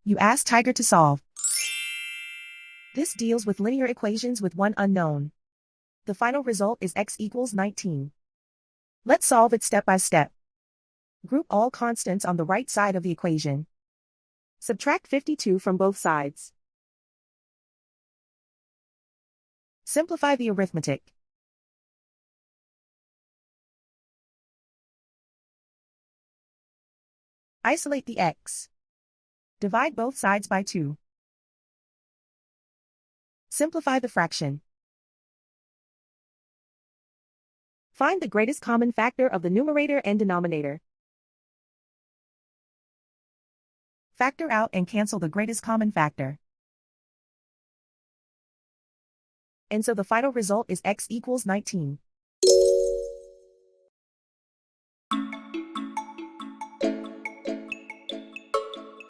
You ask Tiger to solve. This deals with linear equations with one unknown. The final result is x equals 19. Let's solve it step by step. Group all constants on the right side of the equation. Subtract 52 from both sides. Simplify the arithmetic. Isolate the x. Divide both sides by 2. Simplify the fraction. Find the greatest common factor of the numerator and denominator. Factor out and cancel the greatest common factor. And so the final result is x equals 19.